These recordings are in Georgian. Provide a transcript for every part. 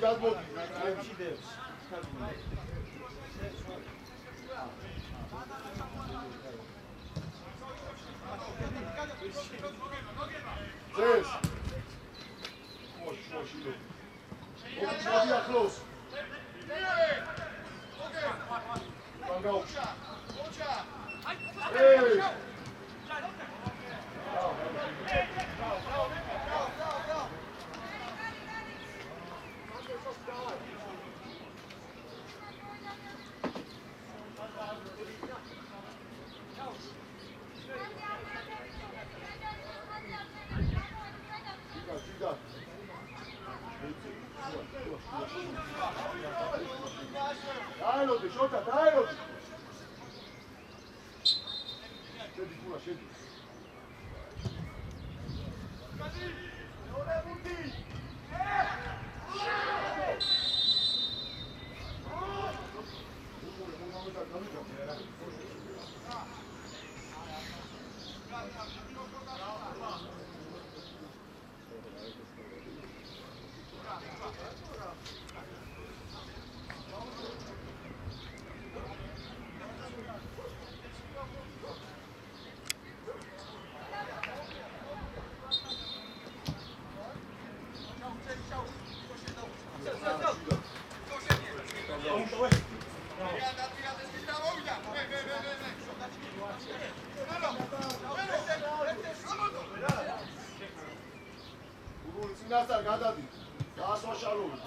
გადმოდი. Yes. Mogi ახლოს. Pangauci. Hey. Დაელოდი, შოთა, დაელოდი. შედი ფულა, შედი. Sinasar გადადი. გაასვაშალოვი.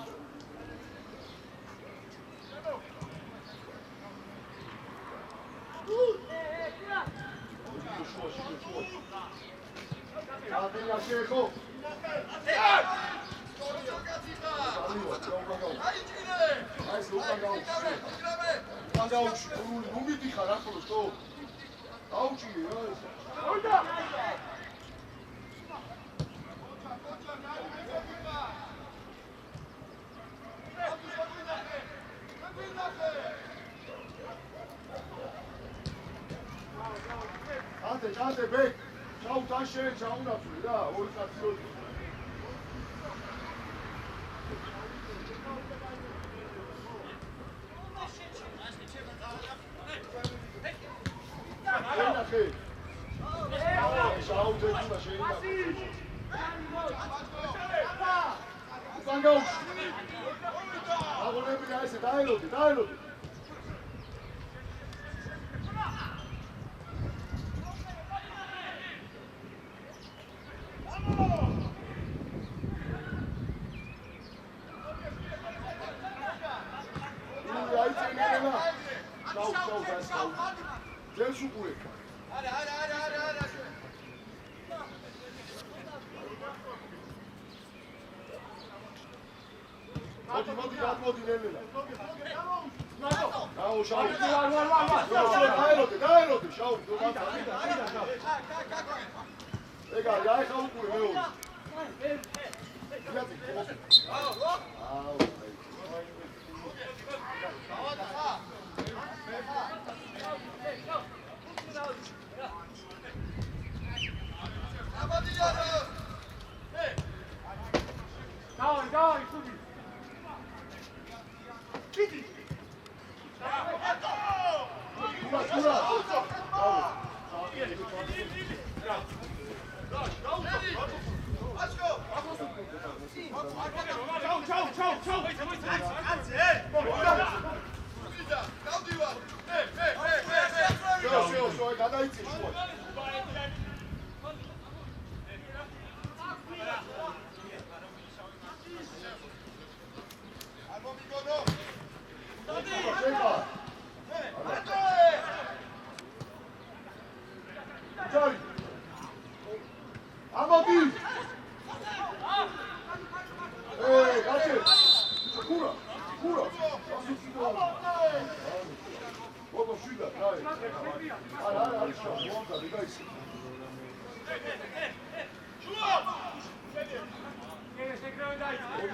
Adela შეხო. აი სულთან გაუჩი. გაუჩი. ნუ მიდიხარ ახლოს თო. გაუჩი რა. ოიდა. Ante, bek. Çau taşı, çau nasıl ya? Oy satıyor. Çau tecrübe şeyi. Utangavuş. Ağolaya bir gelse dahil oldu. Gel şu buraya. Hadi. Hadi nenile. Bravo Şahin. Dair oldu. Şahin. Egal, ya kavu buraya ne oldu? Давай, суди. Иди. Ура.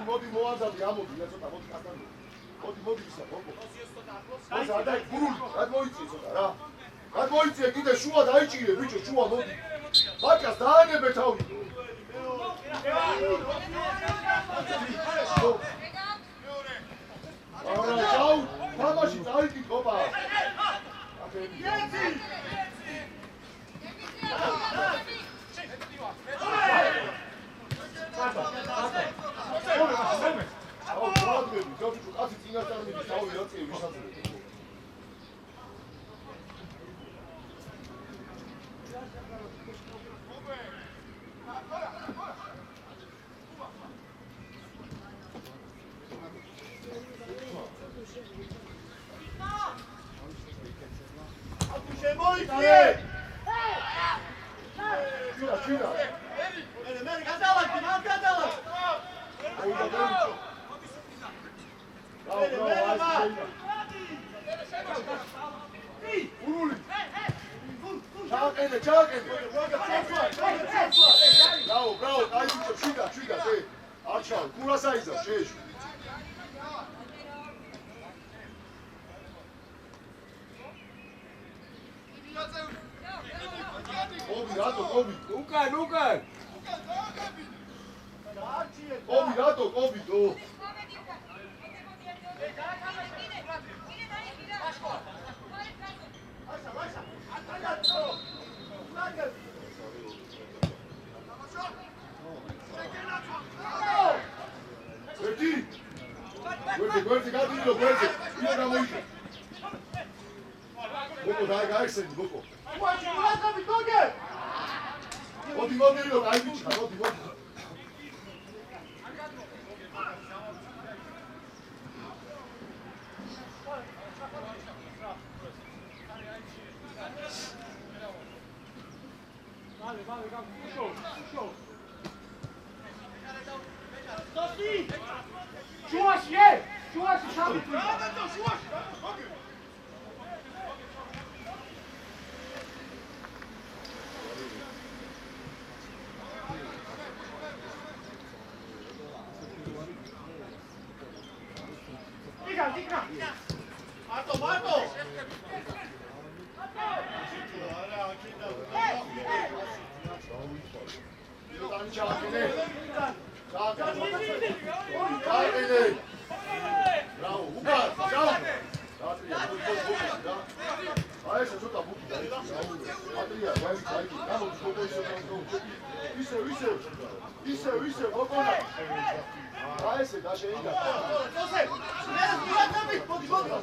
მოდი მოაზავდი ამოდი რა ცოტა მოდი კატანი მოდი ისა მოდი ადაი გურული რად მოიწიე ცოტა რა რად მოიწიე კიდე შუა დაიჭირე ბიჭო შუა მოდი ბაკას დაანებე თავი მოიწვიე! ჩინა. მე გადავარდი, მან გადავარდი. ჩააყენე. ბრავო, აი ბიჭო, შვიდა, არ ჩავ, კურას აიზარ, შეეშვი. Kobi. Ukან. Kobi, do. Guardi, gadilo. Io da voi. Boko, dai, gaixen, Boko. Მოდი რომ აი ბიჭა, მოდი. Vale, show. Чуваши, шабы. Тикра. Марто. Ისე, მოგონა. აი ესე დაშეიდა.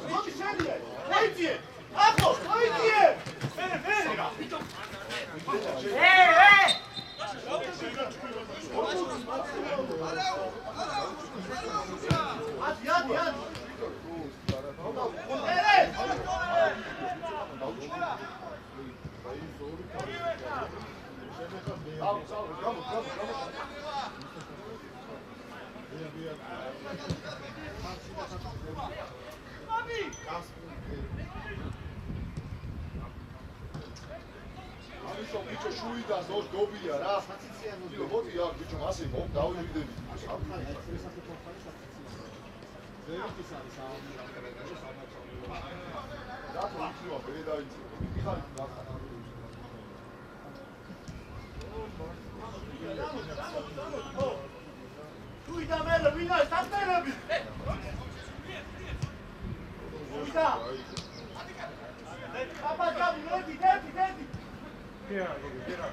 მოდი შენია. მოიწიე. ახლო, მოიწიე. ამისო ბიჭო შუიდან დოს გობია რა. მოდი აქ ბიჭო მასე მომ დავივიდები. რატო იქნება ბედაიცი? მიხარ შუიდან მერე ვინა სტანდერები. შუიდა. აბა გამიოდი, დედი. Gera.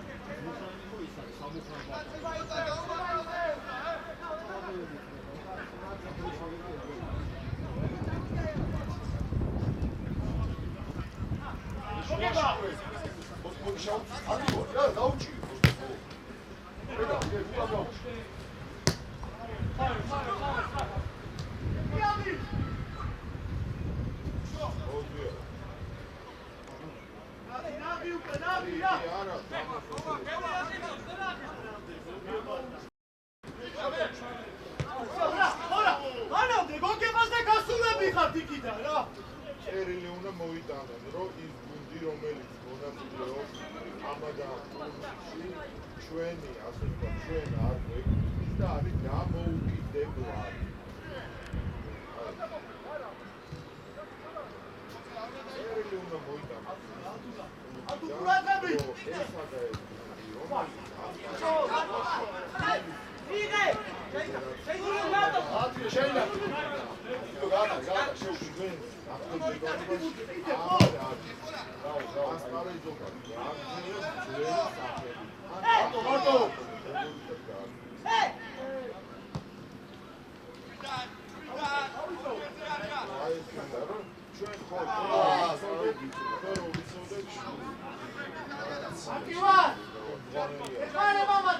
წერილი უნდა მოიტანონ, რომ ის გუნდი, რომელიც მონაწილეობს ამაგან ტურნირში, ჩვენი, ასე ვთქვათ, ჩვენ არ გვექვის და არის დამოუკიდებლად. წერილი უნდა მოიტანონ. ატუ ყურადღები! ესა და ეს გუნდი,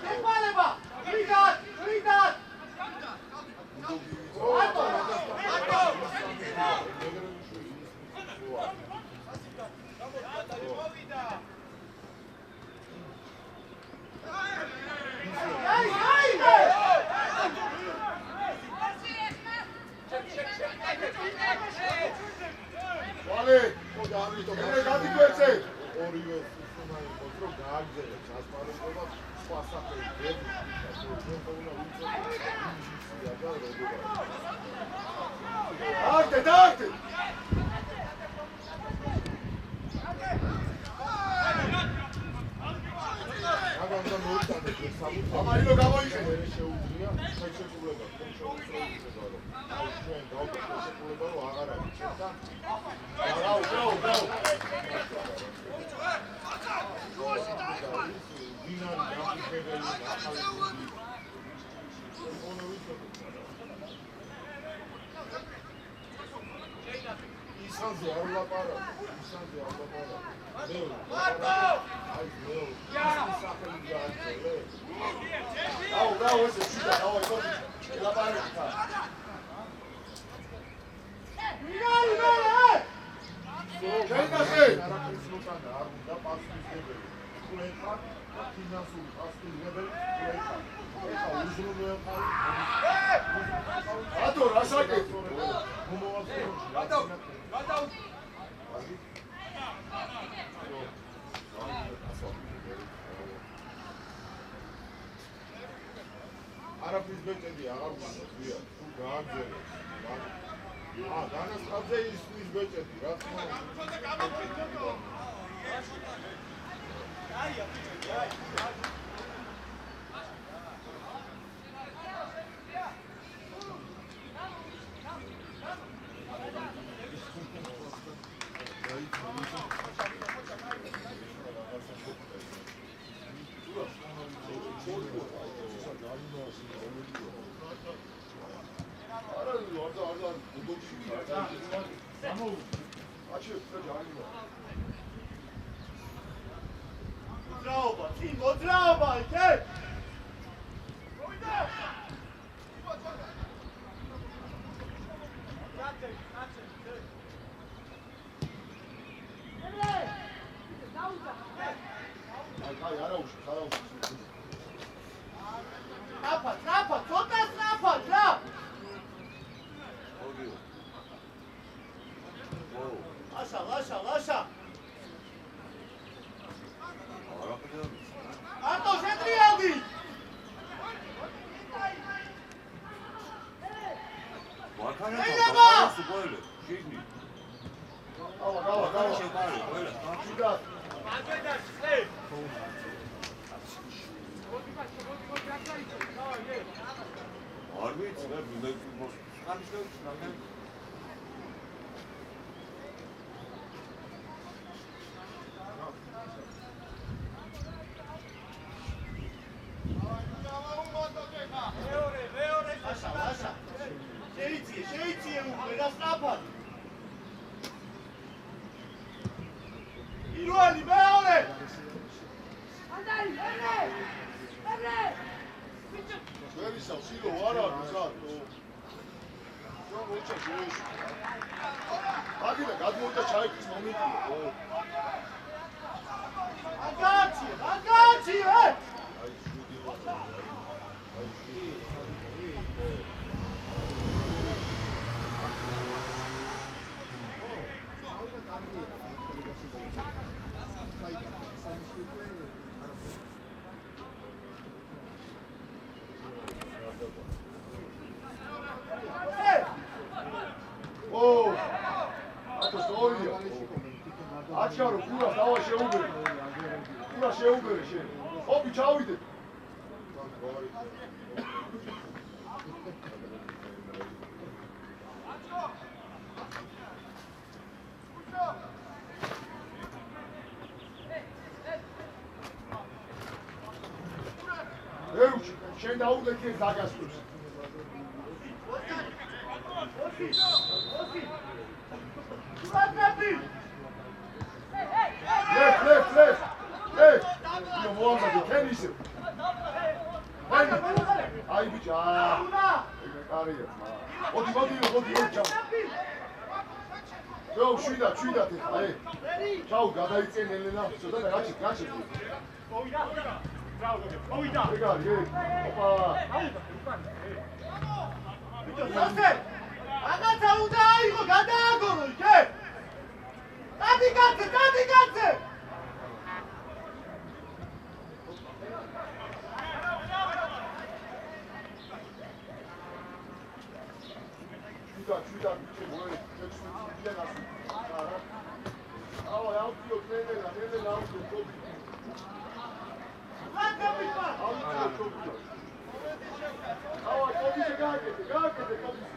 Te მე შეუძლია ხელშეკრულება შეუძლება რომ ჩვენ დავდოთ ხელშეკრულება რომ აღარ არის ჩვენთან დინარი დამხებელი ახალი ისანზე არ ლაპარაკ Bravo, ese chica, no, eso la para está. არაფრის ბეჭედი აღარ გვია თუ გააგზავნეს განაცხადზე ის ბეჭედი რა თქმა შენ დაუგეკე დაგასწროს. ლეფ. ნუ მოამბე თენისი. აი ბიჭა. კარია. მოდი ჩავ. ნუ შვიდა აი. ჩავ გადაიწენ ელენა, ცოტა გაჩი. Povida! Opa! Ragazza, udaio, gadagolo, che? Dati cazzo! Ciuda, bice, vuoi, che ci viene a su. Audio, nelle l'audio, გააკეთე კოპისი.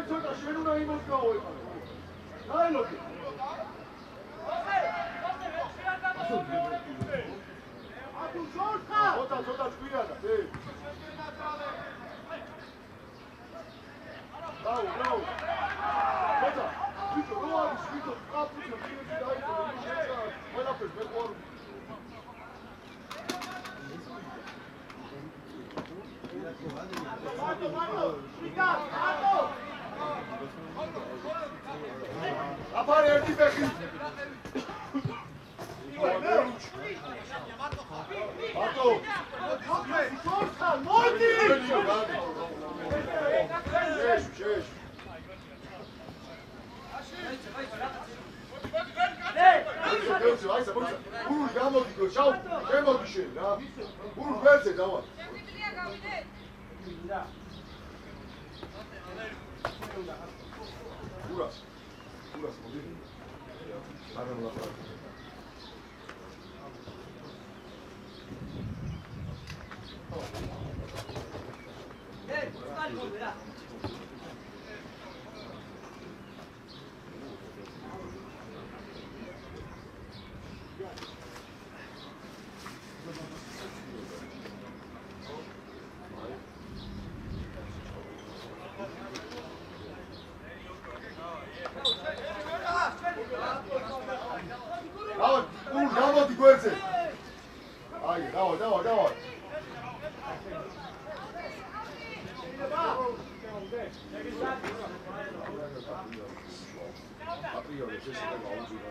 ცოტა შენ უნდა იმოდგაო ეხლა. დაელოდი. ათუ შორტა. ცოტა ჭკვიანად, დაუ. ცოტა. ვიჭო, რო არის ვიჭო, კაპუჩა ფილმში დაიწყო, ყველაფერს მე ყوار. აფარე ერთი ფეხი. მარტო. შორტა, მოდი. შეშ. გურული გამოდიგო, შავ, შემოდი შენ რა. გურულ ფერზე დავა. გურას მოდი. არა ლაპარაკი. სტალი მოდი რა. გამოდი გვერდზე. აი, დავა. აპრიორი შესაძლოა გაუძინა.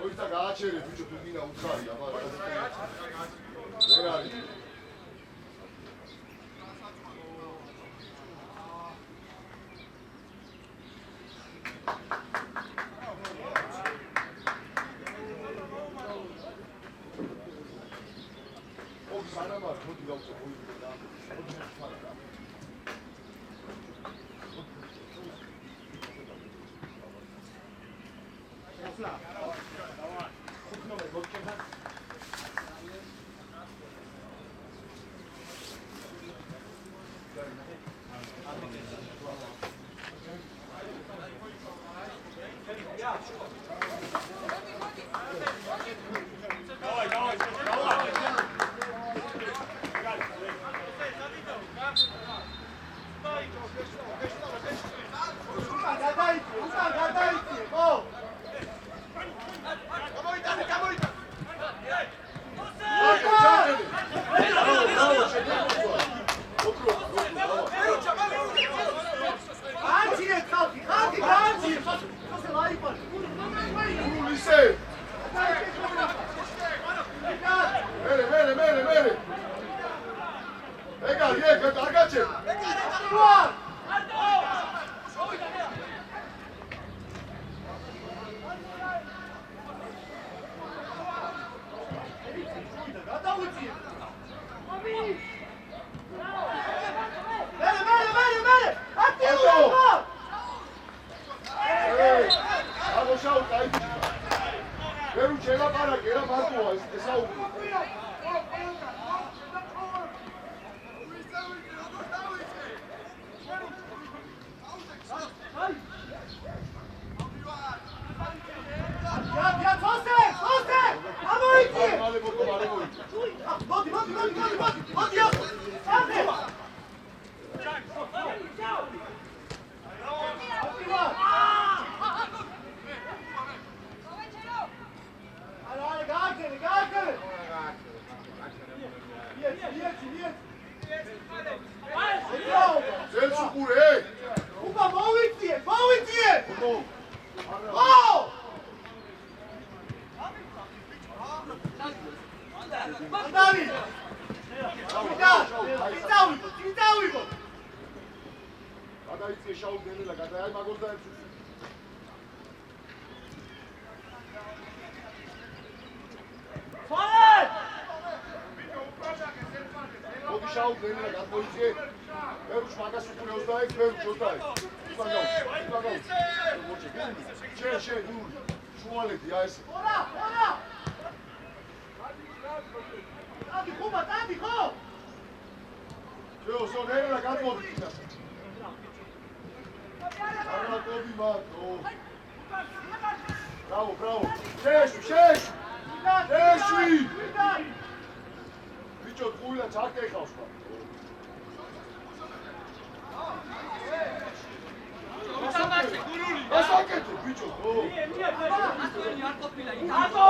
ოიტა გააჩერე ბიჭო თუ გინდა უცხარია, მაგრამ ვერ არის. სანამარ მოდი გავწე მოიწე და მოდი ხმარა. აუ დენა გადმოიწე. მერუს მაგას უკუნეოს და ეს მერუს ჟოდაი. იფანგაუს. შენ გული. შუალედი აი ეს. ორა! დადი ხო? ჯო, სონერა გადმოდი კიდე. არა კობი მათო. Bravo. Შეშვი. ბიჭო, ყუილა ჩაკეხავს ხა. ასაკეთე ბიჭო, ხო? არ ყოფილა. ატო!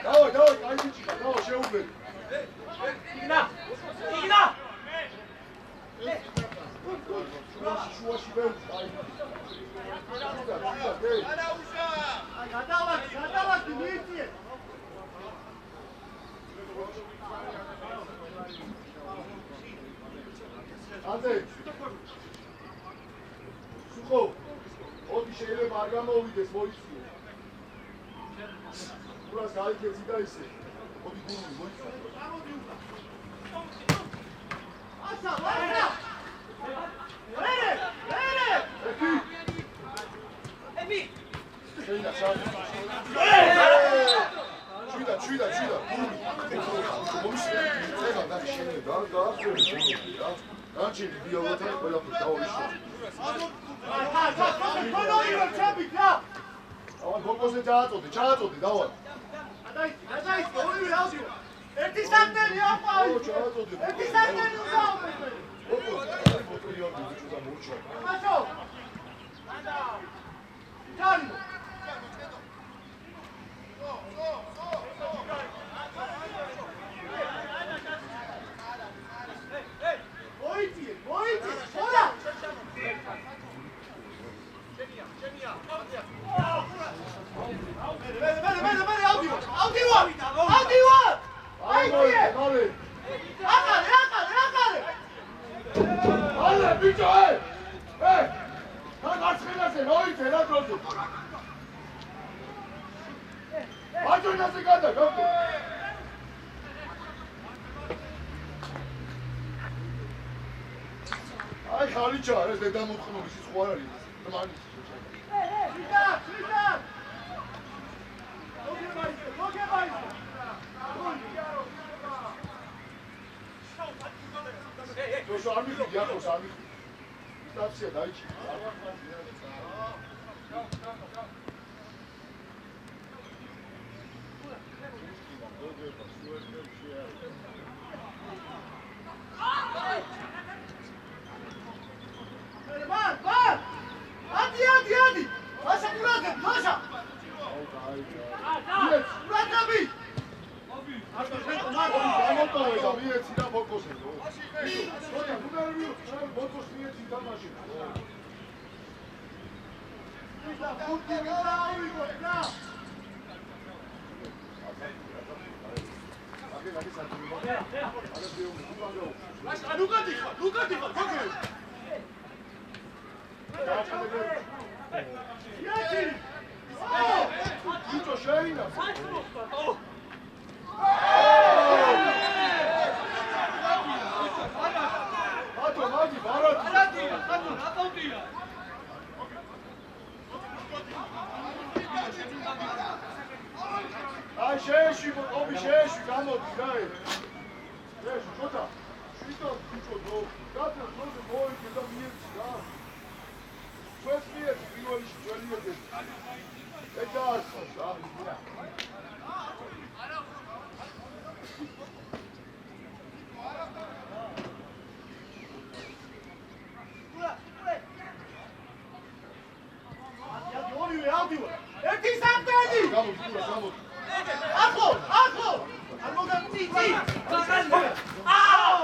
დავай, კაი ბიჭიკა, დავай შეუბერი. იგნა! შუაში ვერ აი. გადავადი, მიიწიე. ანდე. სუხო. ოდი შეიძლება არ გამოვიდეს, მოიწიე. ურას გაიქეცი და ისე. ოდი გული, მოიწიე. ასა! ემი! შეინა სამ. ჭვიდა. მომიშე. ეხლა და შეიძლება გაახსენე რა. განჩენი დიალოგთან ყველაფერს დავიშვა. დავай გოგოზე ჩააწოდე, დავай. გადაიცი, ორივე ავდიო. ერთი სარტენი აყვავი. ჩააწოდე. ერთი სარტენი უნდა ავდე. ფოტოიოგი ბიჭო მურჩა. მაშო. ჩალი. მოიწი, ხოდა. მე ავდიო. აი, აკარე. ალე ბიჭო, გაგარცხენაზე მოიწე რა დროზე. აჯონაზე გადა, გოგო. აი ხალიჩა, ეს დედამოწყნობის ის ხო არ არის? მანი. ვიდა. მოგებაი. დოშო არ მიხდი, ახოს არ მიხდი. სტაცია დაიჭი. Var! Hadi! Başa bırakın, başa! Bırak abi! გამოტოვე მიეცი და ფოკუსი. ხოდა გუნდარიო, შენ ფოკუს მიეცი თამაში. Ისა ფუტი მიდაავიღო, რა! აგე საჭირო. აგე დიო, მაშა ნუკადი ხარ, გოგო! იაჩი! ბიჭო შეინა. მაგი ბარათი. ხატო, რატომდია? აი შეეში, ობი შეეში, გამოდი რა ეს. შეეში, ხოთა. შიტო ბიჭო დო. გადა ძოზე მოიგე და მიეცი რა. ჩვენს მიერ პირველში ძველიოდე. ეტა არხავს რა. ერთი სარტენი! გამოდი. ახო! არ მოგამწიწი! აუ!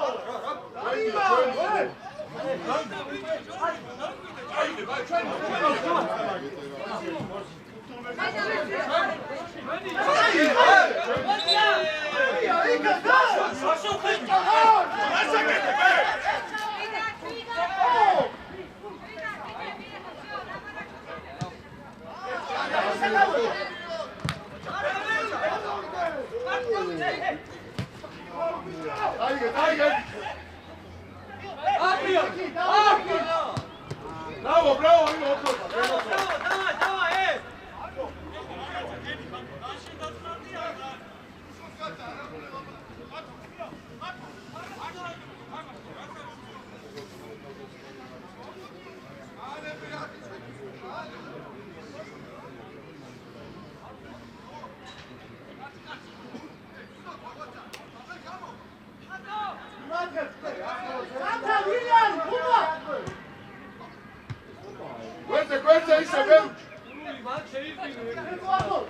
Bravo,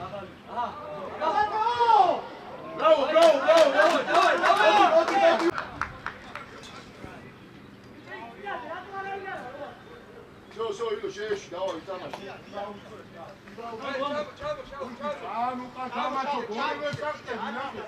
bravo, bravo, bravo. Давай. Все, Игорь, შეეში, давай, თამაში. ანუ კაცამაჩო გოლზე წახტები ნახე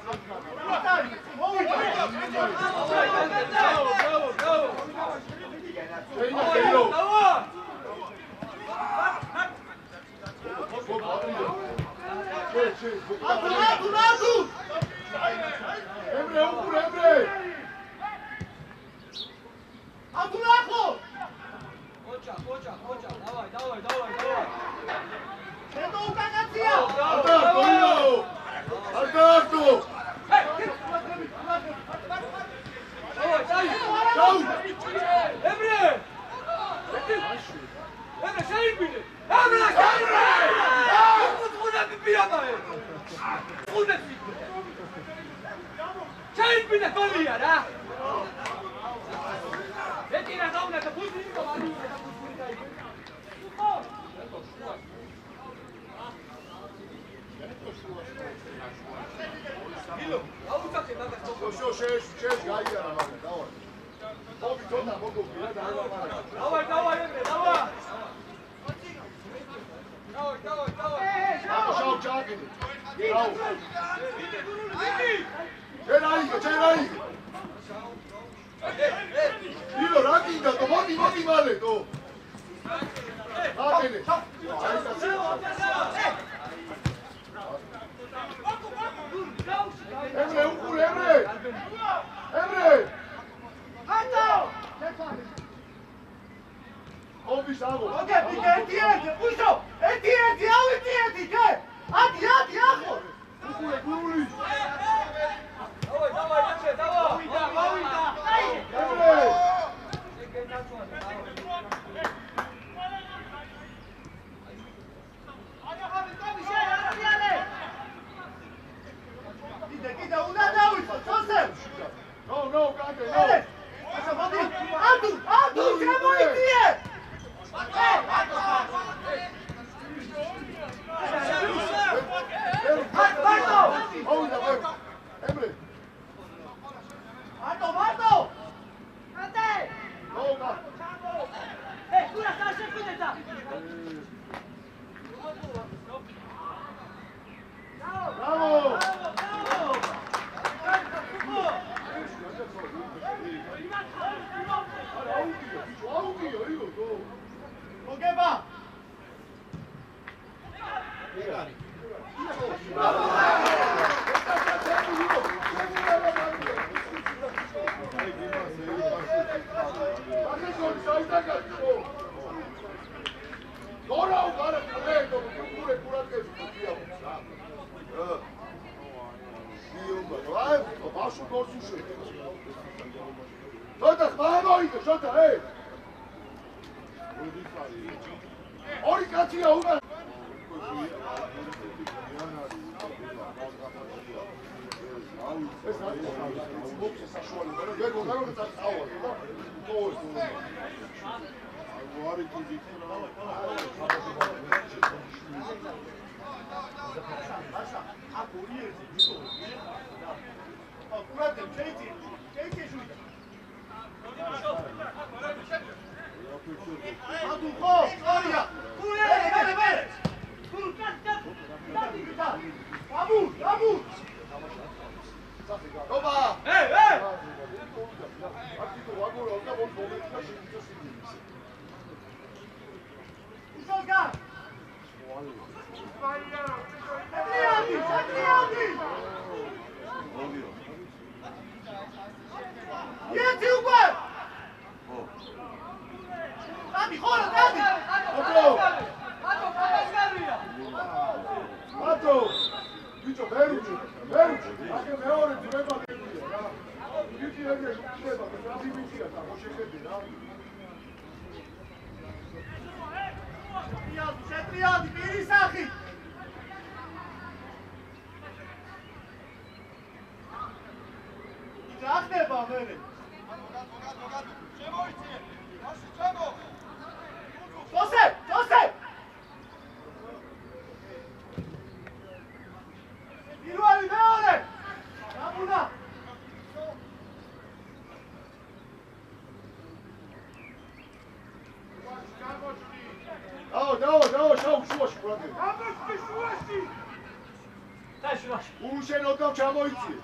გულშენ ოდნავ ჩამოიწიე.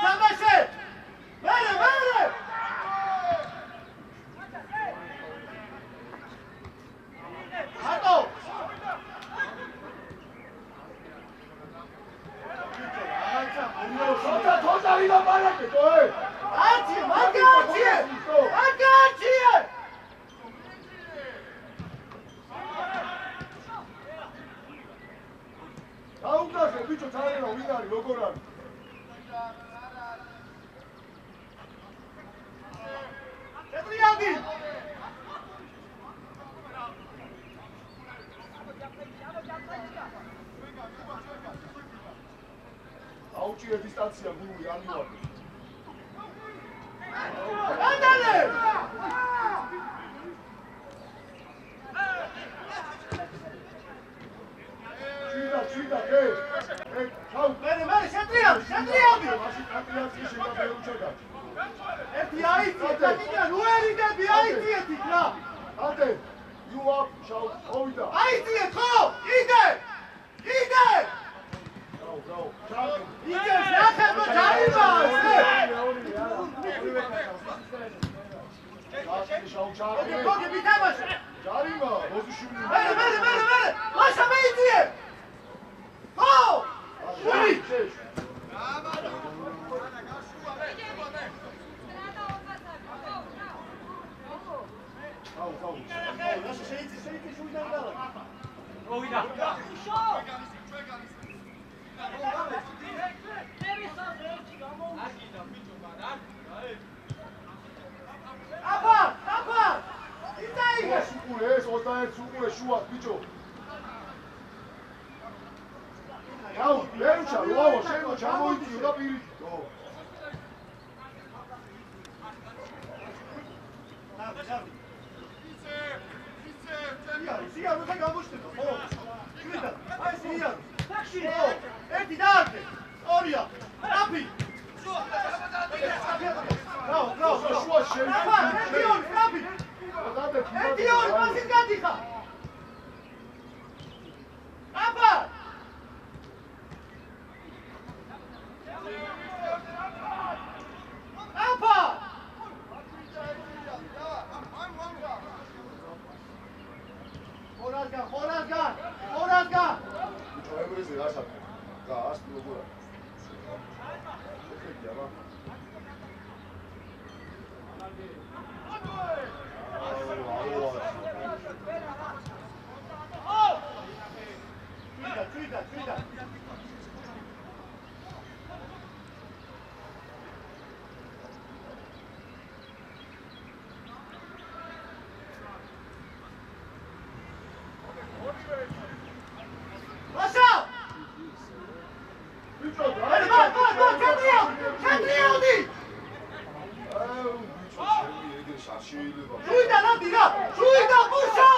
თამაშე! მერე! ატო! თოთა ვიდა მარაკე, თოე! მაგაჩიე! დაუგდაზე, ბიჭო, თარენა ვინ არის, როგორ არის? შეტრიალდი! აუჭირე დისტანცია გული არ მივარდი. ანდალე! ჭიდა, გე. ჩაუ. მერე შეტრიალდი! მაშინ კაპიტანს შეგაბეუჩოდა. ერთი აიწია, ნუერიდები აიწიეთ იქ რა! ანდე, you up, შაუ, მოვიდა. აიწიეთ ხო? იდე! ჩაუ. იდე, ნახევო ჩაივა! შაუ, ჩაუ. გოგი მითამაშე! ჯარიმა, მოზიშვილი. მერე! ლაშა მეიწიე! ხო! შვილი! ჩაუ. ლაშა შეიწი შუიდან გალა. მოვიდა. აბა! იტაიგე! სუკულე, ეს 21 სუკულე შუა, ბიჭო. ჩაუ, ლერუჩა, ლავო, შენო ჩამოიწიო და პირიქით. სიარო და გამოჩნდება, ხო? შვიდა, აი სიარო. ტაქსი. ხო, ერთი დააგდე. ორია. აფი. რა. შუა შეიძლება. ერთი ორი, აფი. ერთი ორი, მასით გადიხა. აფა. ხორაზგან. ბიჭო, ემრეზე რა საქმე? და ასპი როგორ არის? ეხეთი აბა. ჭვიდა. ლაშა! ბიჭო, შეტრიალდი! ბიჭო, შენი ეგრე შეიძლება. შვიდა ნადი რა! შვიდა ბუშო!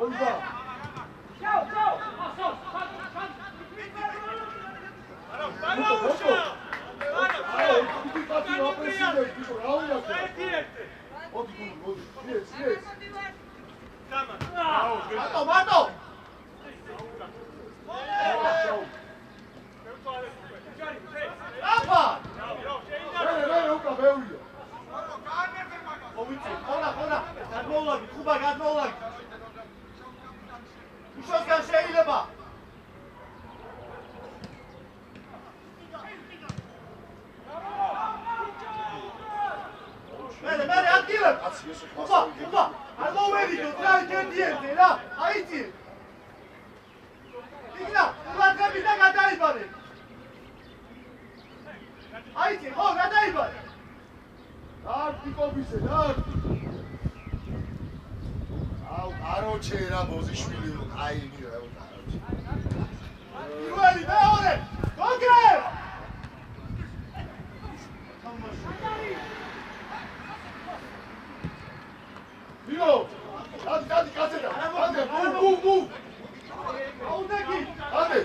ონდა. მარტო! აფა! მე უკა ბევრია. მოვიწე, ხონა, გადმოვლაგი, ხუბა გადმოვლაგი. უშოსგან შეიძლება. მერე ადგილებ. ხუბა, არ მოვედიდო, ერთი რა, აიწიე. იქნა, ულადები და გადაიბარე. აიწიე, ხო, გადაიბარე. დარტი კობისე, დარტი. აუ, აროჩე რა ბოზიშვილი, აი მირა, აროჩე. პირველი, მეორე, გოგე! მირო, დადი, კაცედა. ანდე, ბუ. აუდეგი! ანდე.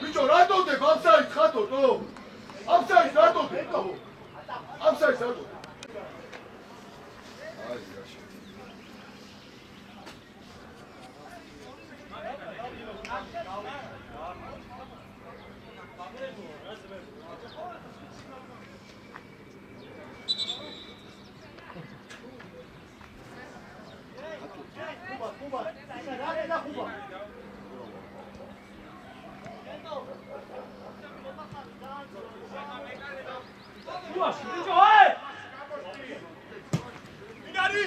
ბიჭო, რატო დებ აფსაიდს ხატო, თო? აფსაიდს რატო დებ? აფსაიდს რატო? აი. ხუბა. რა და ხუბა. შუაში, ბიჭო, აი! მინარი!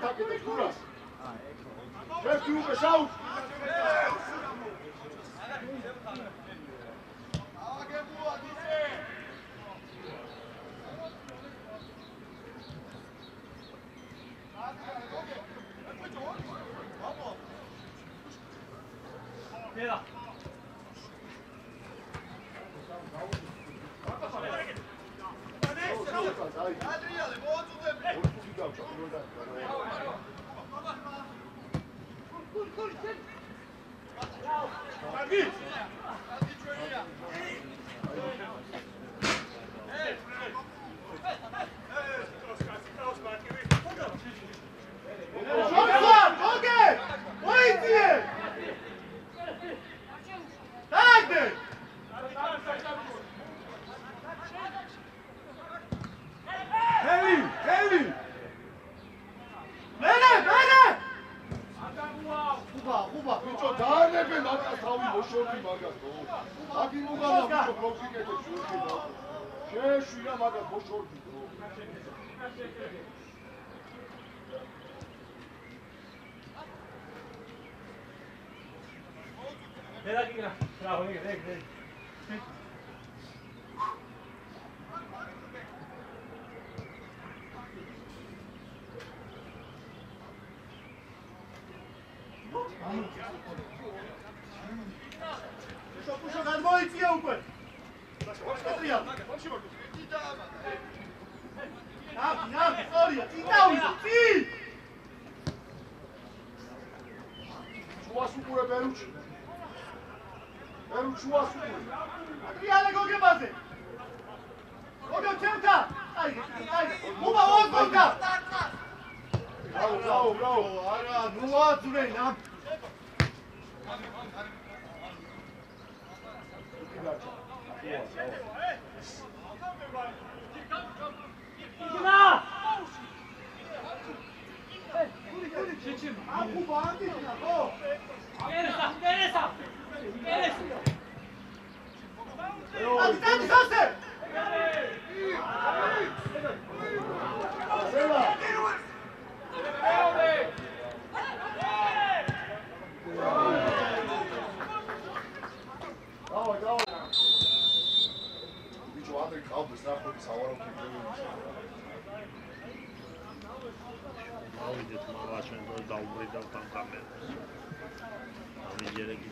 აკეთებს გურას. ერთი უკვე შაუთ. 내가 Puxa, dar moiție upă. Ia, Soria, ți-dau, ții! შუა სუპურე ბერუჩი. ბერუჩი შუა სუპურე. Adriana გოგებაზე. გოგო ჩემთა. აი, მობა ვაგოგა. ბრავო. არა, ნუ აწვრენ ამ. 이기나! 아구 반디나 너. 때렸어. 아기 섰어. 세라. 나와. 비주 안에 가운데 사람들이 사와로 ავიდეთ მაღლა ჩვენ და დაუბრიდავთ ამ კამერას. ავიჯერე კი.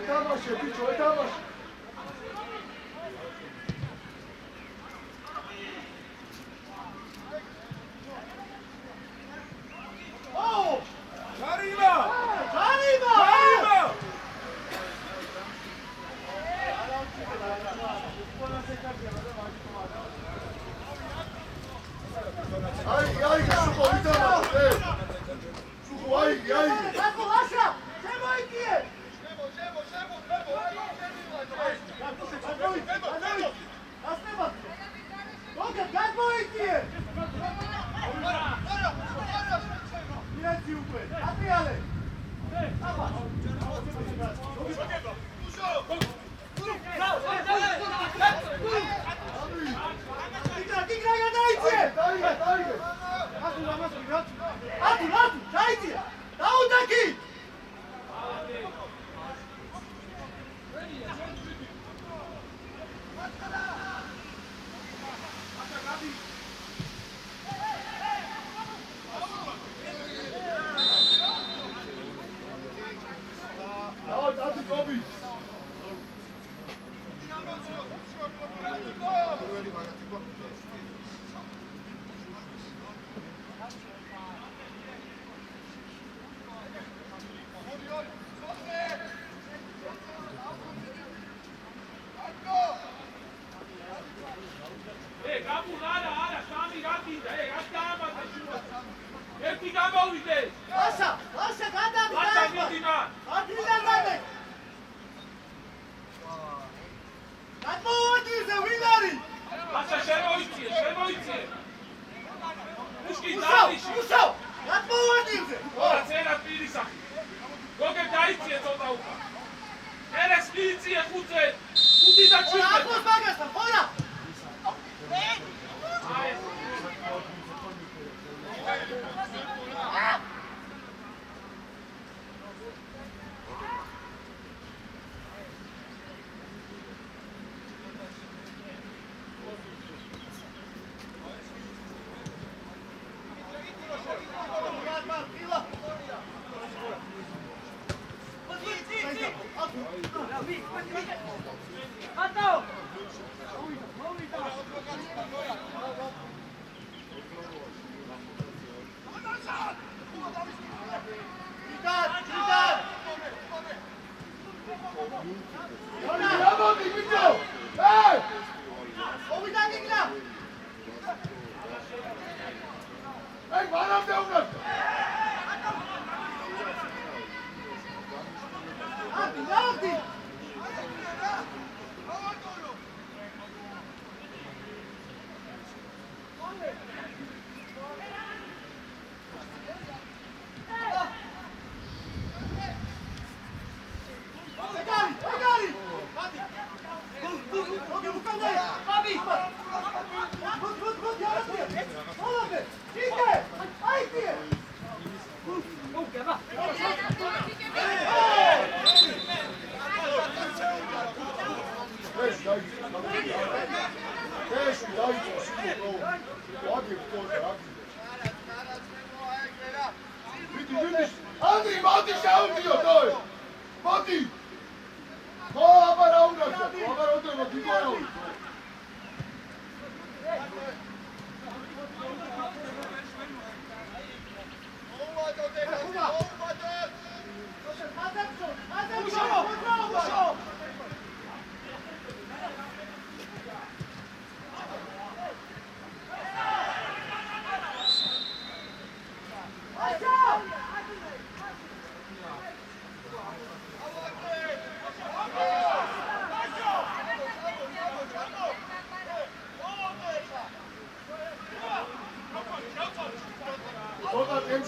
ეთამაშე ბიჭო, ეთამაშე.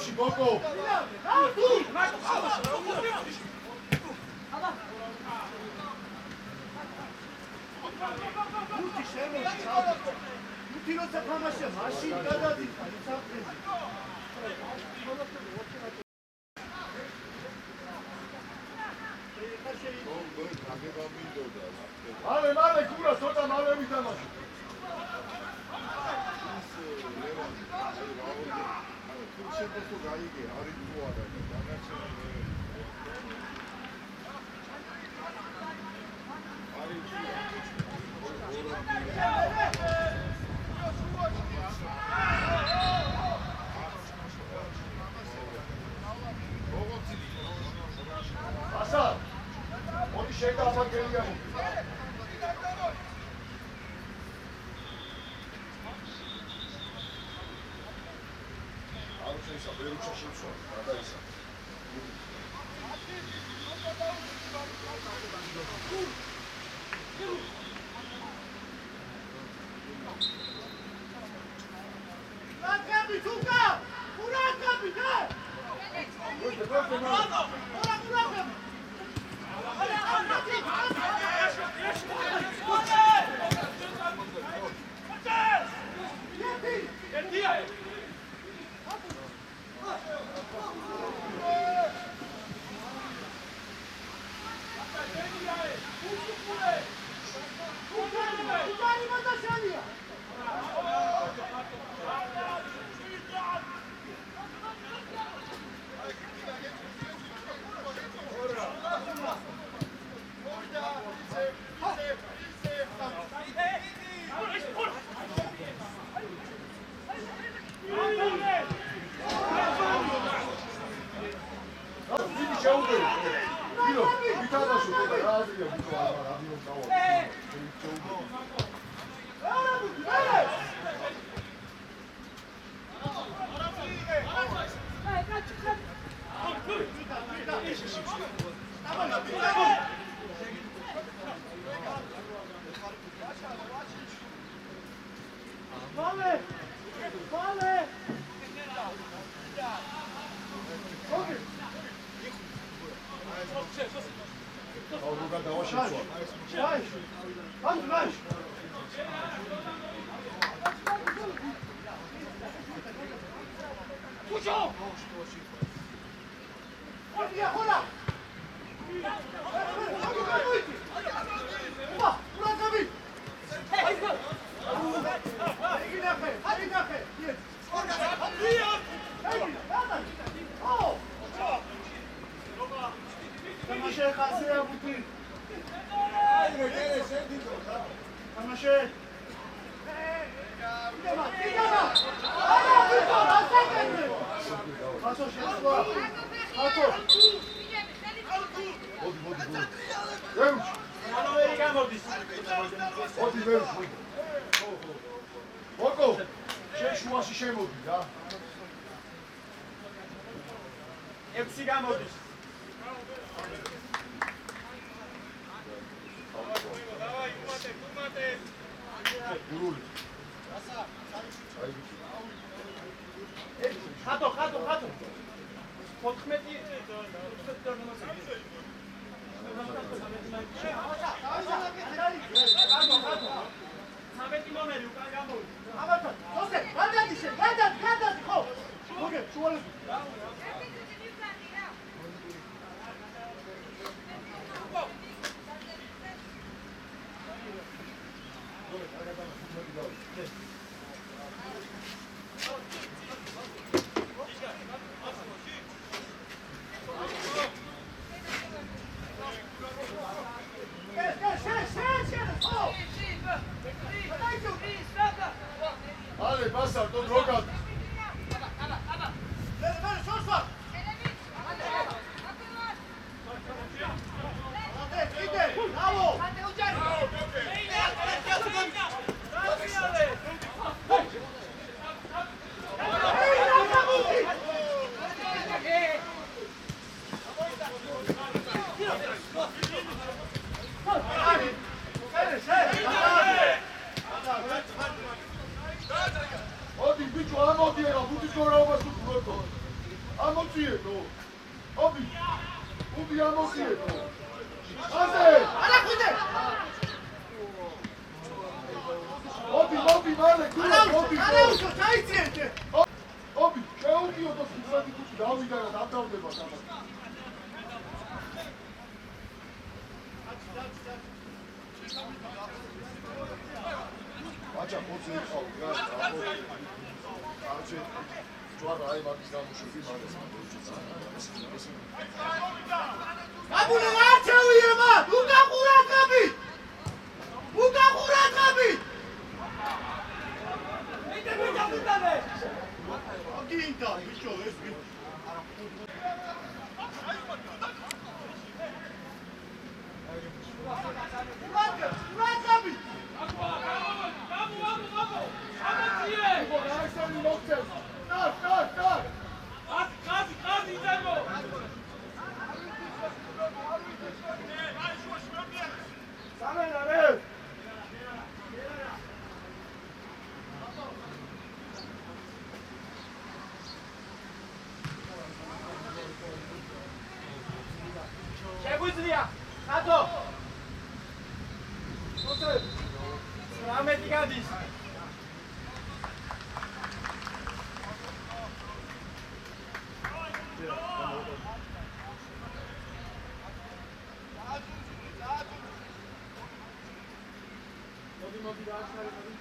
ჭამში გოგო. მუთი შემოჭი, მუთი როცა თამაშია, მაშინ გადადიხარ საფრთხეზე. მალე გურა ცოტა მალე ვითამაშო. შეგო გაიგე, არის თუ არა და დანარჩენი ასა მოდი შეგაფაგელია. აუცილებლად ბერუჩა შეცვალა, რა ისა. Rakabi, Tuka! Urakabi, da! ამოწიეთო. ობი. უბი ამოწიეთო. აზე! არა ხვიდე! ობი, მალე, ობი. არა უშო, ჩაიციეთე! ობი, შეუგიო და სიცოცხლე კუჩი დავიდა და დამთავრდება თამაში. აჭა ხოცი იყო, რა, აჭა ჯوار აი მაგის გამოშვები მაგას. აბუნე არჩევია მა! უკაყურადღები! უკაყურადღები! მიდე! აგინდა, ბიჭო, ეს უკაყურადღები! შეგვიძლია, ხატო! რამეთი გადის? მოდი დააშალე.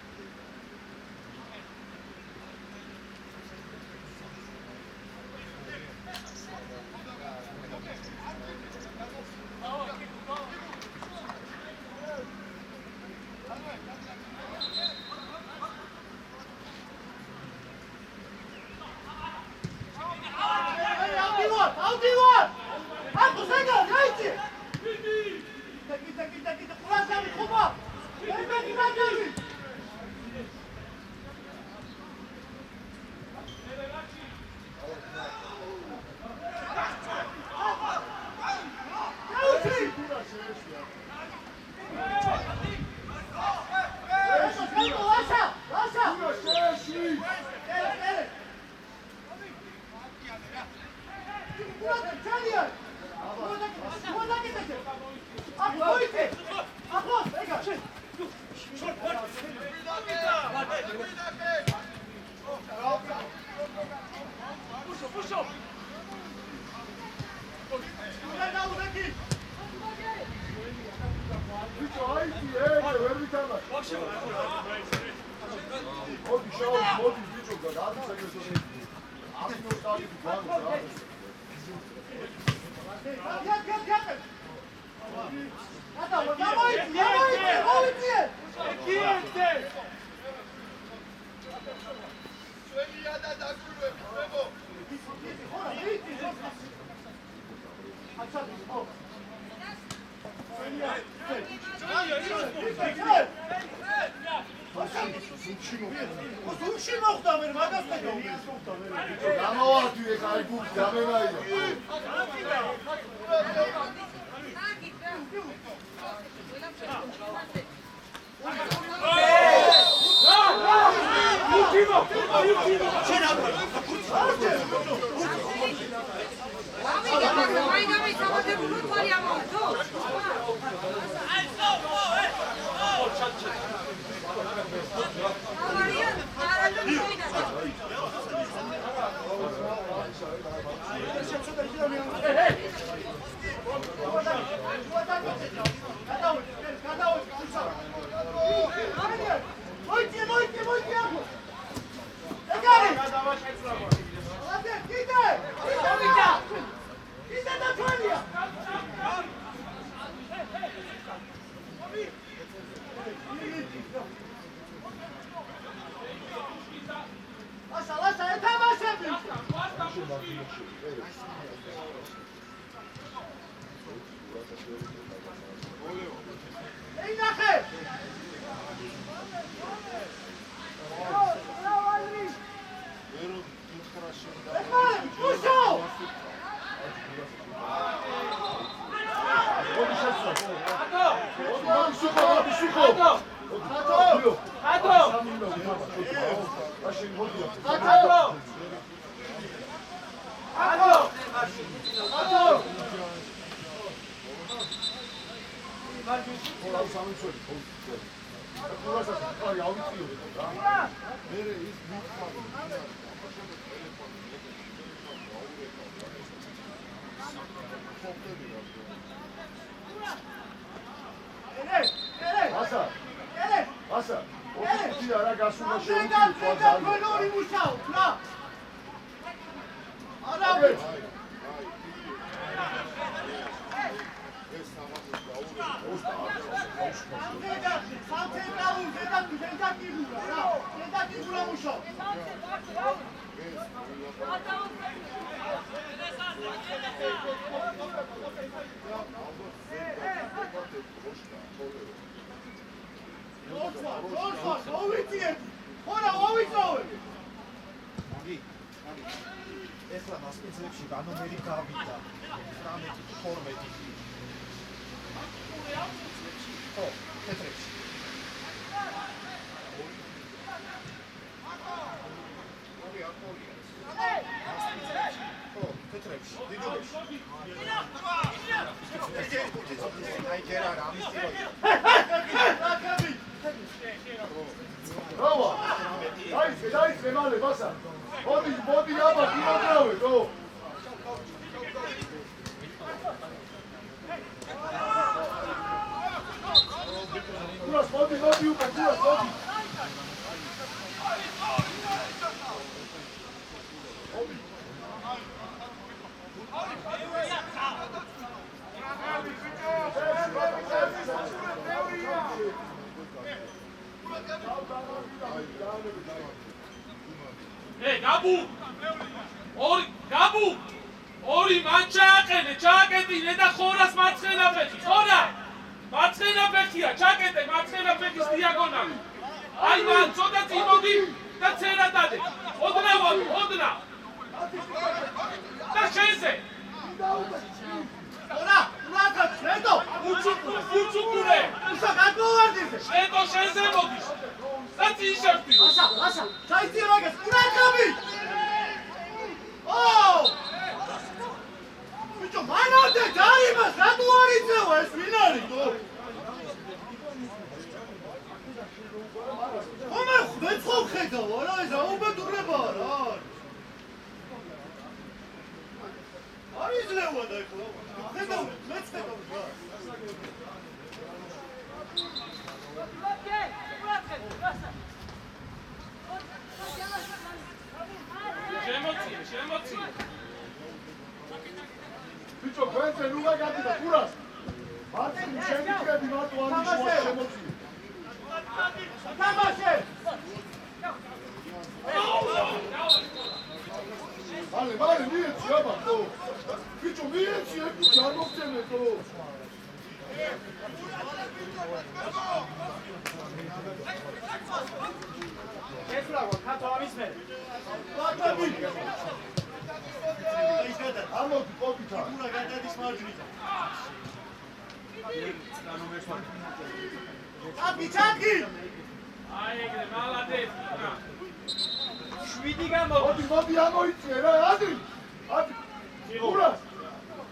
Oral სამიცველი პოზიცია. Ყურასაც ხარი ავიწიო და მე ის მითხარი ასა ასა ოფიცი არა გასულა და შეუძლია ფენორი მუშაობ რა არა ეხლა მასპინძლებში განომერი გავიდა 18-12 ხო, თეთრებში ხო, თეთრებში, დიდობაში აი ჯერა რა ამის ტიროი რავა დაიწყე მალე ბასა მოდი აბა გიმოგრავეთო კურას მოდი უკვე კურას მოდი გაბუ ორი მან ჩააკეტინე და ხორას მარცხენა ფეხი ხორა მარცხენა ფეხია ჩაკეტე მარცხენა ფეხის დიაგონალი აი მან ცოტა წიმოდი და წერა დადე ოდნა და შენზე ხორა რატო შედო უჩუკურე უშო გადმოვარდირდე შედო შენზე მოდის და წიშევდი ასა ჩაიწიე მაგას კურაკაბი ო ბიჭო მანამდე დაიმას რატო არ იწევა ეს ვინ არის თო ხომე მეცხობ ხედავ არა ეს აუბედურებაა რა არ იძლევა და ეხლა ხედავ მეცხებავ რა შემოწი ბიჭო გვენზე ნუღა გადიდა კურას მარტი შემიჭრები მარტო ანიშვა შემოწი თამაშე მალე მიეცი აბა თო ბიჭო მიეცი ეკუჩი არ მოგცემე თო ესლაგო ხათო ამისმე ვაკები ამოდი კოპითა უნა გადადის მარჯვნიდან ჩაკი აი ეგრე მალადეთ შვიდი გამოდი მოდი ამოიწიე რა ადრე კურას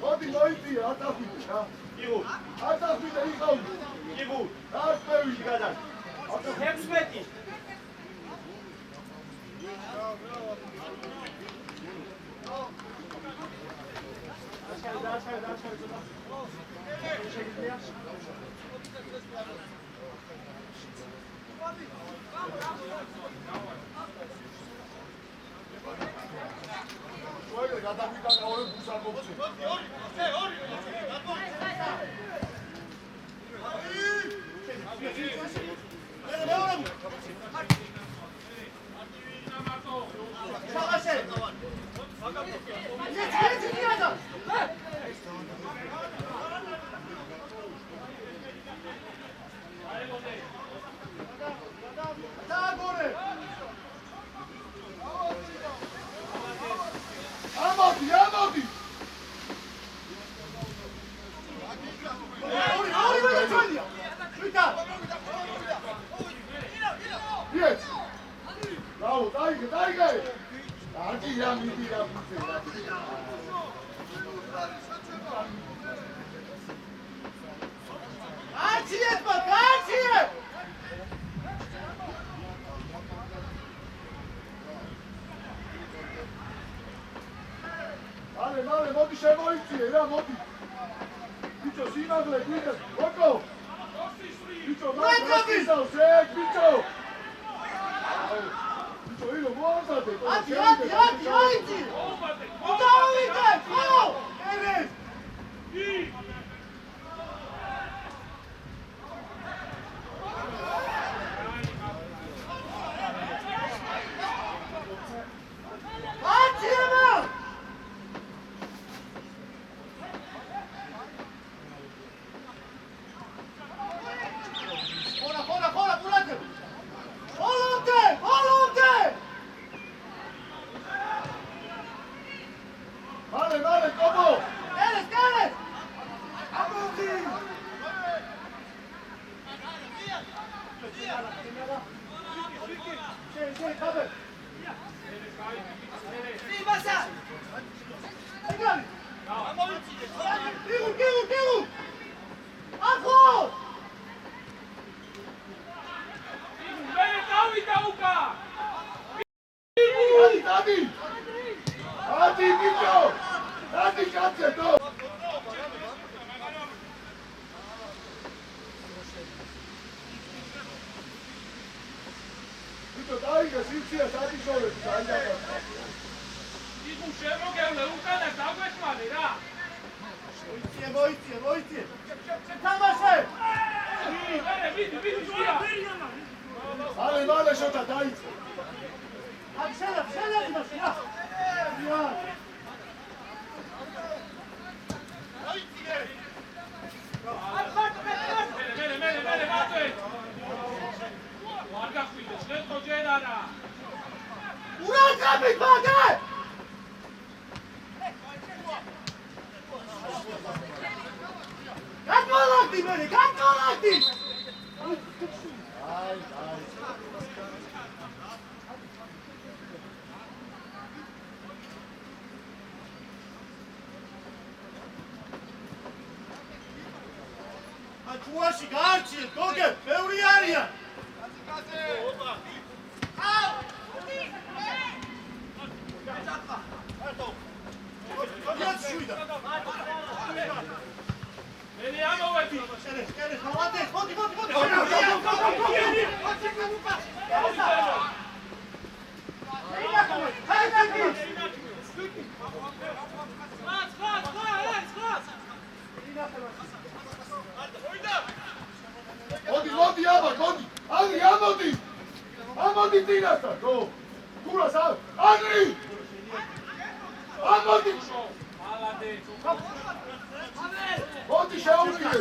მოდი მოიწიე ატახვიდე რა იღო ატახვიდე იყავდი იღო დაწევი გადა 16 შუაგერ გადავიდა ყოველ ბუს არ მოგცე ამოდი Arti ya midi ya midi. Artiet bak, Artiet! Male, modi შემოიწიე რა, მოდი. ბიჭო, სიმაღლე, გვიდა, ოკო. ბიჭო, მაგისავს, ბიჭო. ბიჭო, ილო, მოამზადე. Ati, აიცი! დავიდე, ხო! ერეს! ატიემა! ხორა, ყურადღე! ხოლომდე! მალე, კობო! კერეს! ამოდი! შენ, ხაბე! სიბასა! ეგარი! გიგუ! ახო! დავიდა უკა! Adi, ბიჭო! Adi, კაცე, დო! ბიჭო, დაიგე, სიციას ადიშოვებს, დაიახა. იგუ შემოგევლე უკანა დაგვეხმარე რა! მოიწიე! თამაშე! ვიდი, შია! მალე, შოთა, დაიწყე. აქ შელა იმაში რა! მერე, მარტო! არ გახვიდე, შეხო ჯერ არა! ურაკები ბაგე! გატოლაკდი! აი. ჩუაში გაარჩიეთ, გოგე, ბევრი არიან. მერე ამოვედი! კერეს, მოვადეს, მოდი! მოდი, ამოდი! ამოდი დინასთან, გო! გურას, ანდრი! ამოდი! მოდი შეუდგინე!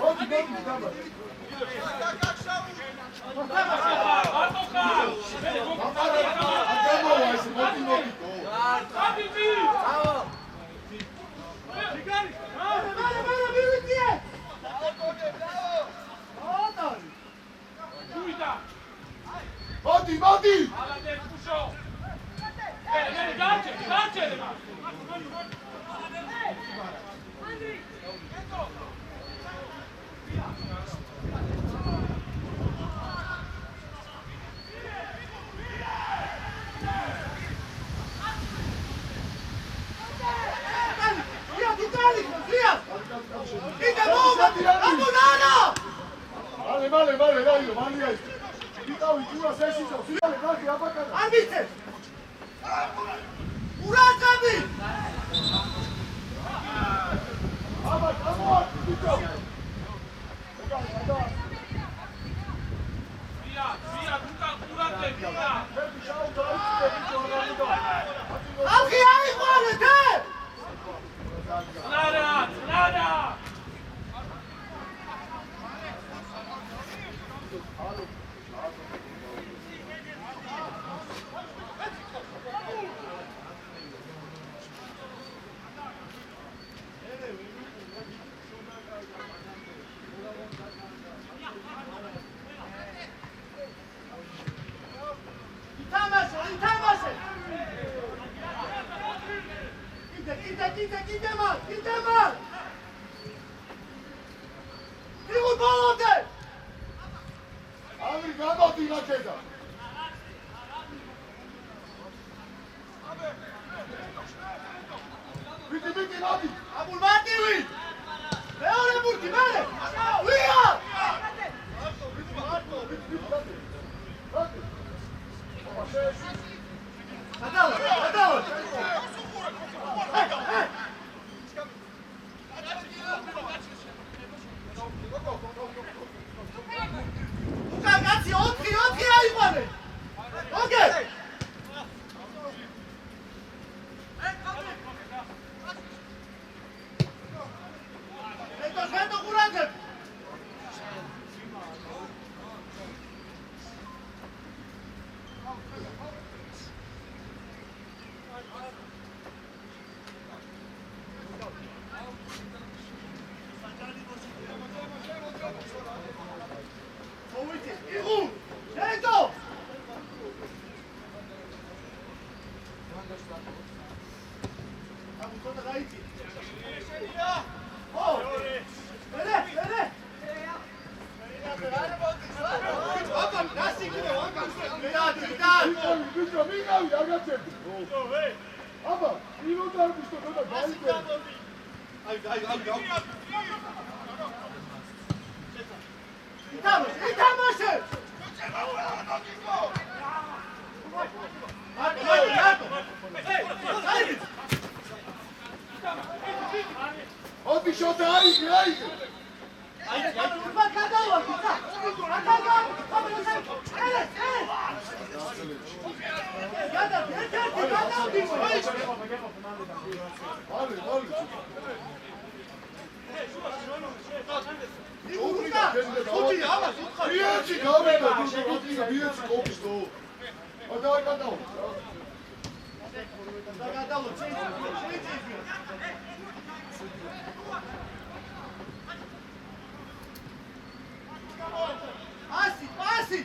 მოდი, დამა! ამოვა ეს, მოდი! მოდი! ალადე ფუშო! მერე გაჩერე მას! ანდრი! მალე, რაიო, ვიყავი ჯურას ესისო, სიალე გასი აბაკანა. არ ვიცეს! ურაკები! აბა, გამოაქვს, ბიჭო! ვია, უკან ყურადღები რა! ერთი შაუ დაიწიკე, ბიჭო, რამიდო. ხალხი აიყვანეთ, წნარა! კიდე მან! მიღულ ბოლომდე! ამი გამოდი რაკეტა. ბიჭი მოდი. აბულ მარტივი! მეორე ბურთი მერე! ვია! გადავა! უკან კაცი 4 აიყვანე! ოკეი! ეტო ყურანძებ! ბიჭო მიგავი აგაცები. აბა, ირო დარბიშტო და გაიგე. აი. ითამაშე! ოდი შოთა აიგე. Bieci გავიდა, bieci კოპის თუ. გადავა. Pasi!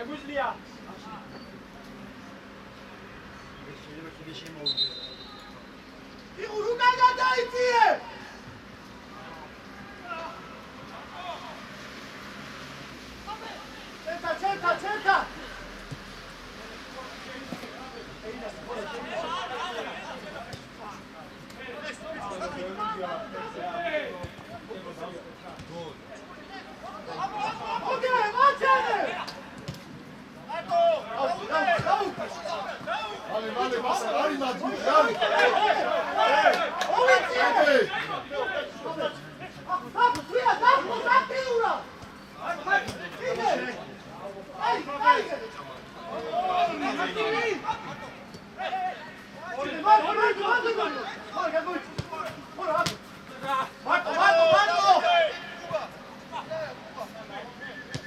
შეგვიძლია იყო უკან გადაიწიე ჩერტა Vale, pasa, Ari, Mati, Ari.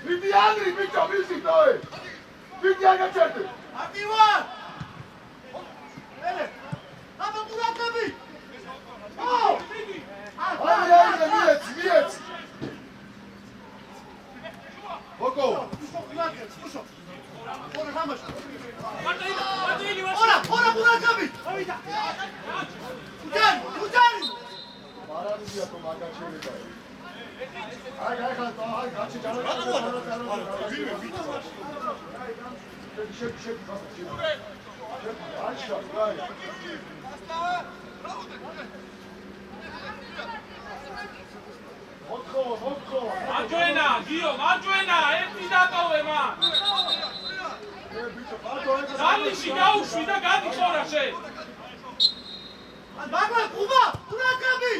Viviani, bicho, visito, Viviani, accerte. Attiva! Bene! Vamo curatavi! Oh! Miec! Boko! Ora curatavi! Udani! Maravilla to magačeli da. Aj, kači džano. Šepi, Aj, šta, daj. Otko. მარჯვენა, გიო, მარჯვენა, ერთი დატოვე მან. ზალიში გაუშვი და გადი ხორა შენ. მაგა, ყუბა, კურაკები!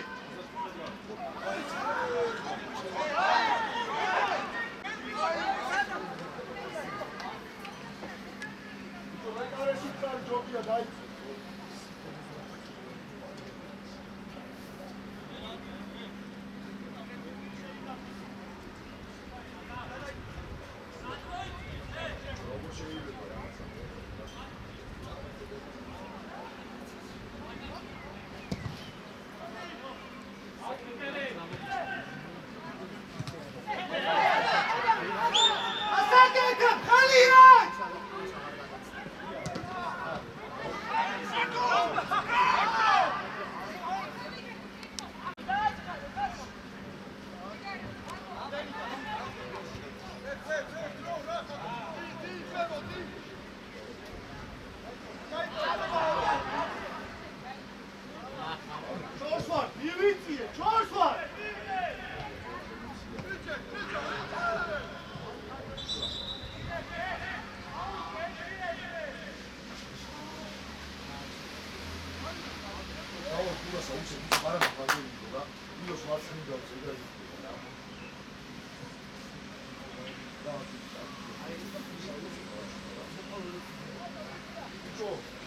მაცმინდავს ეგრე.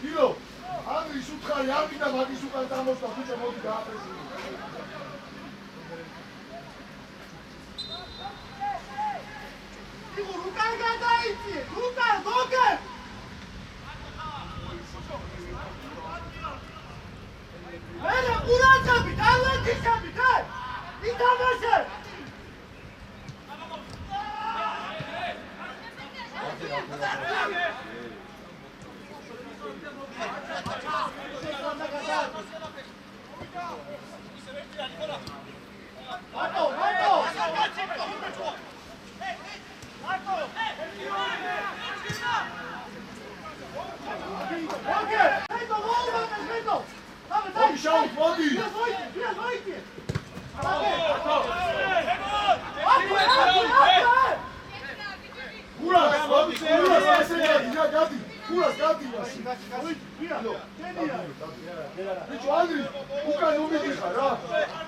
ილო, ანდრის უთხარი არ მინდა მაგის უკან დამოსვა, ბიჭო, მოდი გააფრესინე. იგორ, უკან გადაიწიე, უკან, მოგე! მერე ყურაძებით, ალვეთისებით, ითამაშე! ბიჭო, ანდრი, უკან უმიდიხარ რა.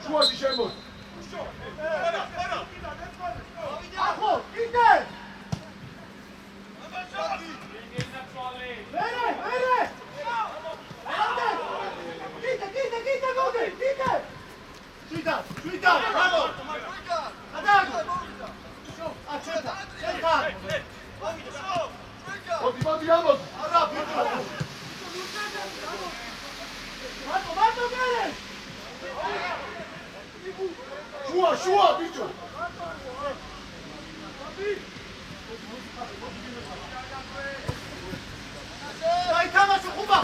შუაში შემოდი. ახო, კიდე! მერე! კიდე, მოგე, კიდე! შვიდა, ბაბო! ადაგო! აჩერდა, შეხა! მოდი, ამოდი. არა, ბიჭო! მარტო მერე! შუა, ბიჭო! დაითამაშე ხუბა!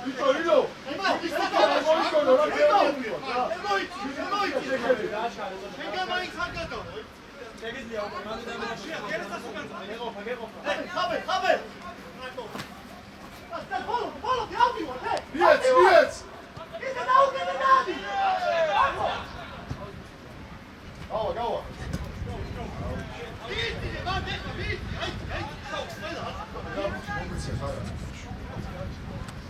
ბიჭო, ილო! ხაბე! ბოლო, ავდივარ, მიეც! ისე დაუგებე დადი! გავა!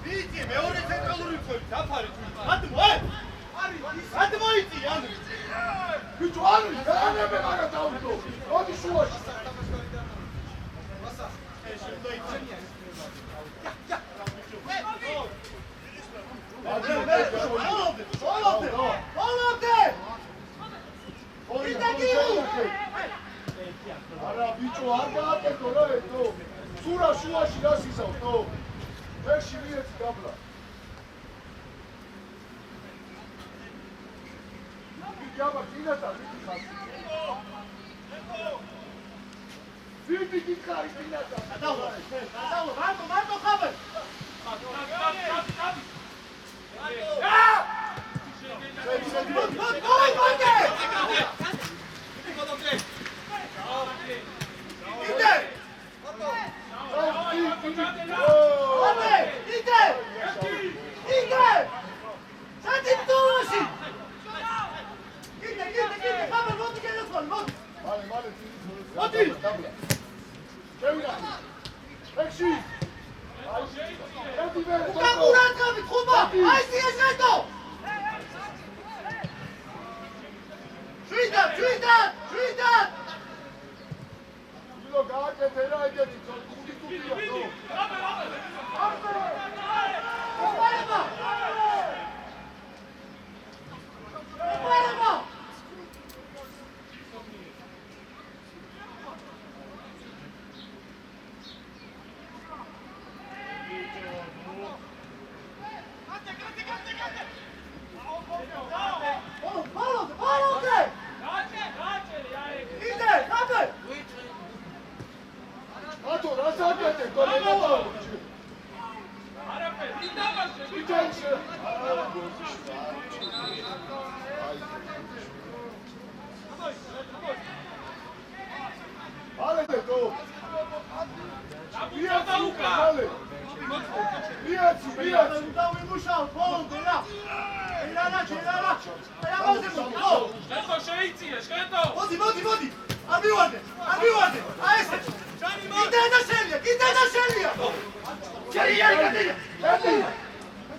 ბიჭი, მეორე ცენტრალური მწვევი, დაფარე მათი მოიწია, ანდრი! ბიჭო, ანდრი, დაანებე მაგა დავდო! მოდი შუაში! არა, ბიჭო, არ გააკეთო რა ეთო! სურა შუაში რას ისავ, თო! ფერში მიეცი გაბლა! აბა, წინასა, ვიდი ხარ? ვიდი გითხარი წინასა? გადავა, მარტო ხაბე!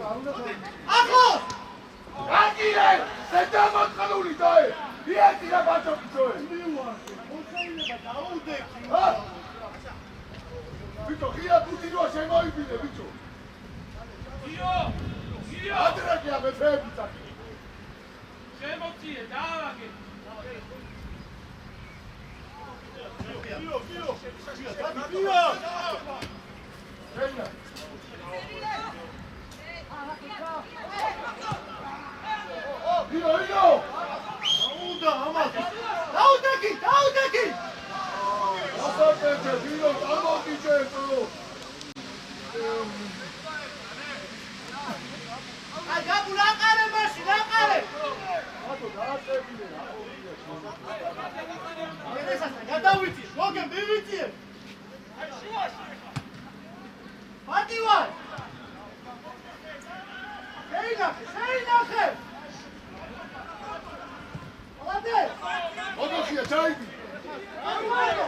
ახლოს გაგირე ზედამოწყლული დაე იეთი რა ბაჭოქი ძოე შეიძლება დაუდექი ა ბიჭო ხია პუტინოა შემოიბინე ბიჭო გიო გიო ადრაკია მეფეები წაკი შემოწიე დაავაგე შეინა ბიო ინო დაუდექი ასაკეთე ბიო გამოდიჭეთო აი გაბულაყარე მასი დაყარე ბატო დააწებინე რა ესასა გადავიცი მოგემ მივიწიე მატივარ შეინახე ოლადე მოგოხია ჩაიდი ამარო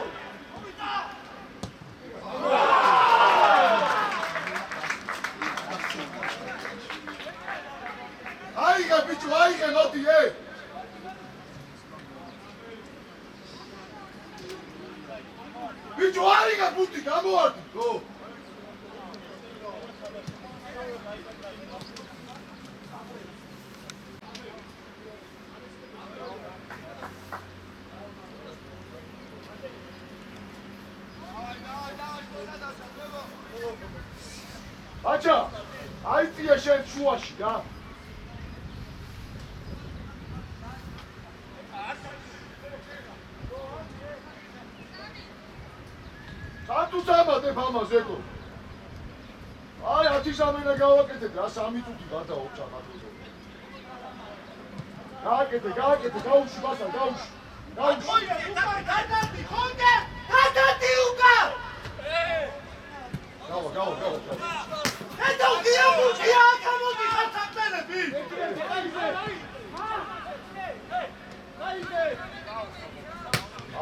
აიღე ბიჭო აიღე მოდი ბიჭო აიღე ბუტი გამოარდი გო აჩა აიწია შენ შუაში რა სანტუ სამადებ ამას ეკო აი 10 სამენა გავაკეთეთ რა 3 წუთი გადაო ჩახატულო გააკეთე გაუში ბასა გაუში გადადი ხონდე გადადი უკა გავა ეტო გიამუჭია აკამოდი ხათაკმენები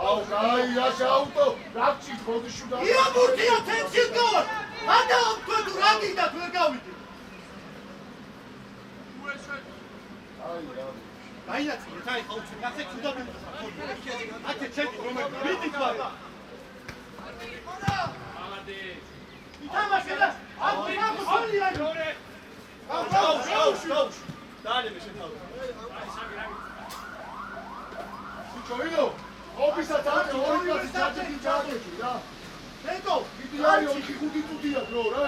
აუ გაი აშა აუტო რაკჩი ხოდიშუ და გიამუჭია თენცილგავ ადა ამქვენო რაგი და ვერ გავიდი აინაცი თაი ხაუცი გასე ჩუდაბი აკე ჩეკი რომელი მიდი თვარა ითამაშე და აქ ხოლია გაუშ დაალები შეთავაზ ბიჭოინო ოფისაც აქ ორი კაცი ჩაჭეთი ჩაჭეთი რა ეტო დიდი არის 4-5 წუთია დრო რა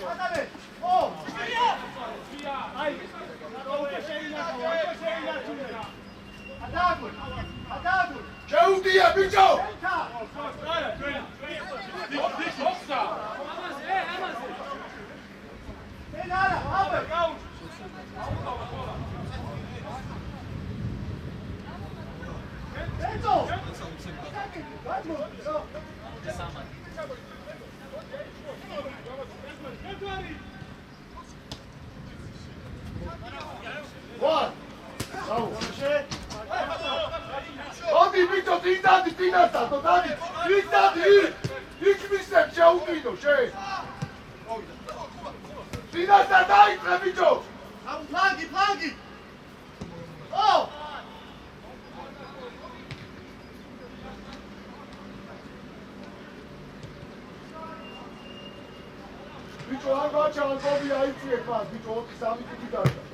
ადალე ო აი ადაგო შეუდია ბიჭო ოხსა ენა აბე ეტო ვარ აუ ოდი ბიჭო დიძადი დინასტო დადი დიძადი იქ მისებ შეუდინო შე დინასტა დაიწე ბიჭო ამ ფლანგი ო ბიჭო არ გაჩა გობი აიწიე ხარ ბიჭო 3 წუთი დაჭა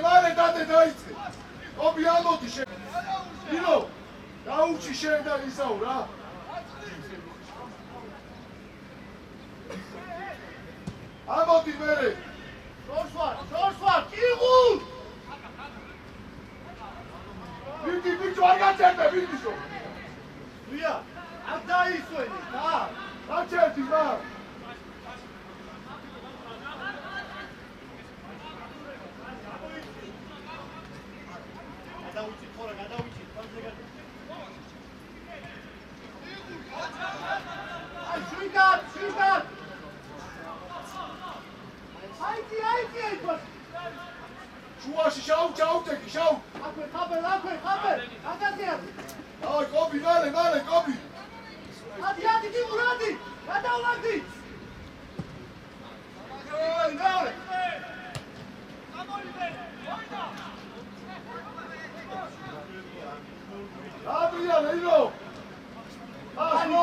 მალე დადე დაიწე ობი ამოდი შენ ილო დაუჩი შენ და ისაუ რა ამოდი მერე შორსვარ კიღუ ვიდი ბიჭო არ გაჭერდე ვიდიშო ვია ერთი მა. გადავიცით ხორა, გადავიცით, ფანზე აი, შვიდად! აიძი, აიძ! შუაში შაუტეკი, შაუტ. აქვე, ხაბერ, აგაზიათი! აი, კობი, მალე, კობი. ადი, გიმურადი! გადავლაგდი! მალე. Adrian, Ino! Asmo,